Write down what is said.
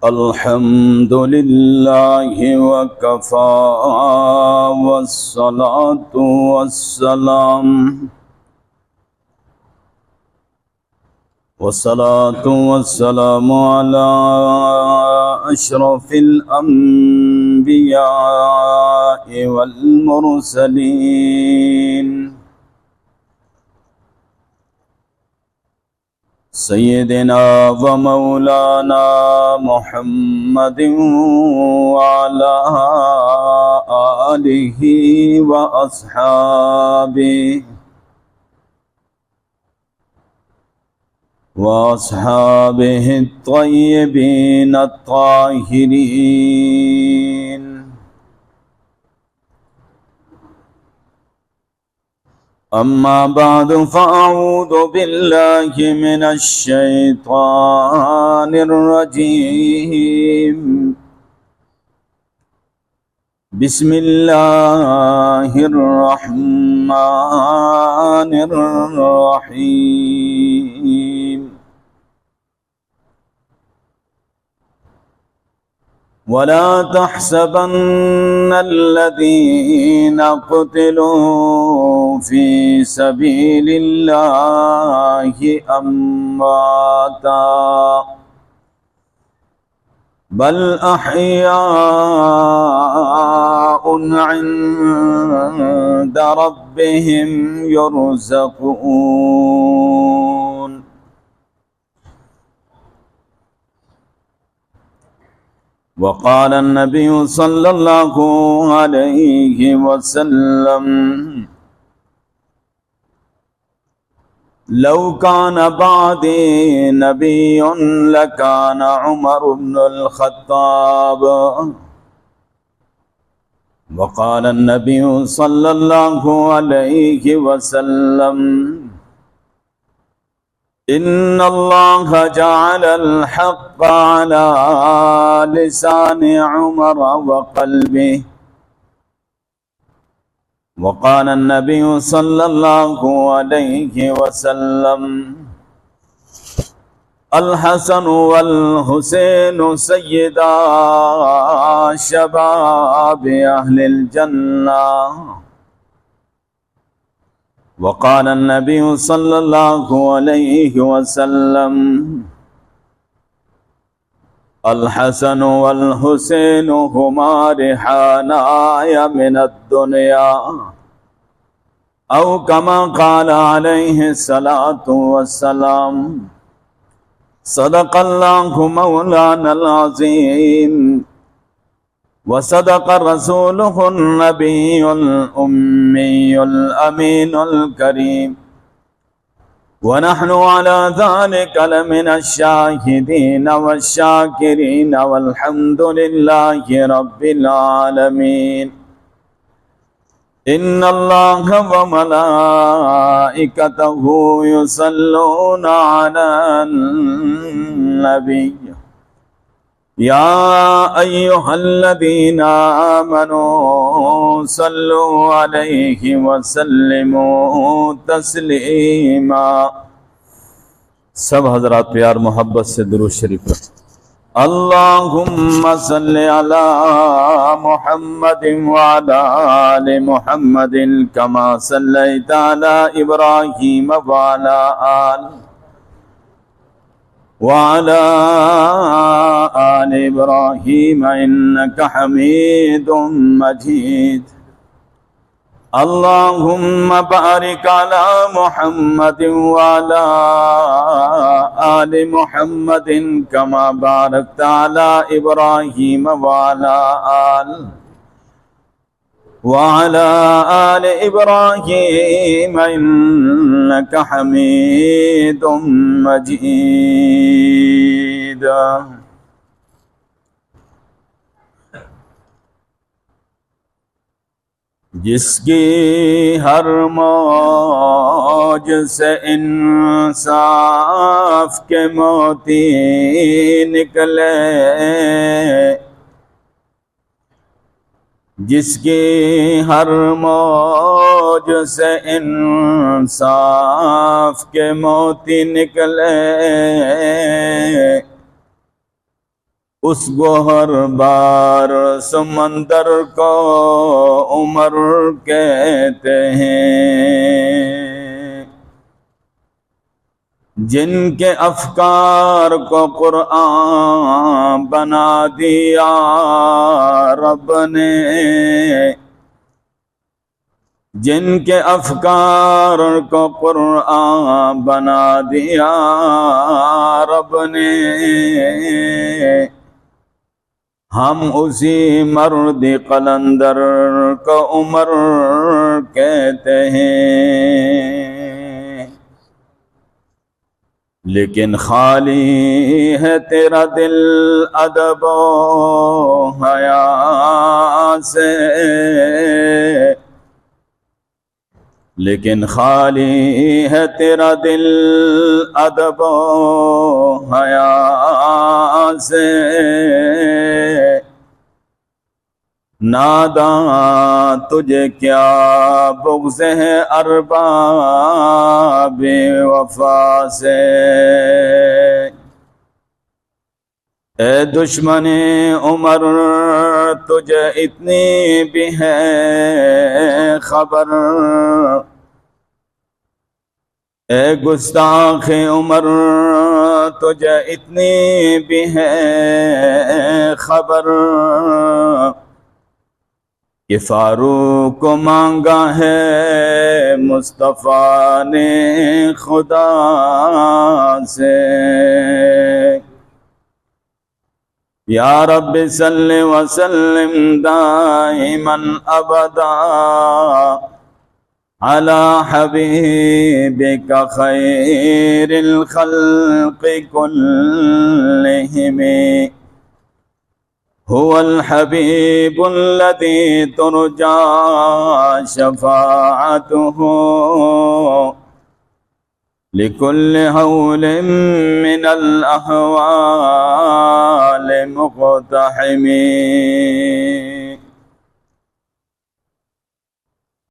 الحمد لله وكفى والصلاة والسلام على أشرف الأنبياء والمرسلين سيدنا ومولانا محمد وعلى آله وأصحابه الطيبين الطاهرين. أما بعد فأعوذ بالله من الشيطان الرجيم. بسم الله الرحمن الرحيم. ولا تحسبن الذين قتلوا في سبيل الله أمواتا بل أحياء عند ربهم يرزقون. وقال النبي صلى الله عليه وسلم: لو كان بعدي نبي لكان عمر بن الخطاب. وقال النبي صلى الله عليه وسلم: إن الله جعل الحق على لسان عمر وقلبه. وقال النبي صلى الله عليه وسلم: الحسن والحسين سيدا شباب أهل الجنة. وقال النبي صلى الله عليه وسلم: الحسن والحسين هما ريحاناي من الدنيا، أو كما قال عليه الصلاة والسلام. صدق الله مولانا العظيم، وصدق رسوله النبي الأمي الأمين الكريم، ونحن على ذلك لمن الشاهدين والشاكرين، والحمد لله رب العالمين. إن الله وملائكته يصلون على النبي يا أيها الذين آمنوا صلوا عليه وسلموا تسلیما. سب حضرات پیار محبت سے درود شریف پڑھیں. اللهم صل على محمد وعلى آل محمد كما صليت على إبراهيم وعلى آل إبراهيم إنك حميد مجيد. اللهم بارك على محمد وعلى آل محمد كما باركت على إبراهيم وعلى آل إبراهيم إنك حميد مجيد. जिसकी हर मौज से इंसाफ के मोती निकले, जिसकी हर मौज से इंसाफ के मोती निकले, اس گوہر بار سمندر کو عمر کہتے ہیں، جن کے افکار کو قرآن بنا دیا رب نے، جن کے افکار کو قرآن بنا دیا رب نے، ہم اسی مرد قلندر کو عمر کہتے ہیں، لیکن خالی ہے تیرا دل ادب و حیا سے، لیکن خالی ہے تیرا دل ادب و حیا سے، ناداں تجھے کیا بغض ہے ارباب وفا سے، اے دشمن عمر تجھے اتنی بھی ہے خبر، اے گستاخ عمر تجھے اتنی بھی ہے خبر، کہ فاروق کو مانگا ہے مصطفیٰ نے خدا سے، یا رب صلی وسلم دائما ابدا علی حبیبک خیر الخلق کلہم، هو الحبیب الذی ترجى شفاعته لكل هول من الأهوال مقتحم۔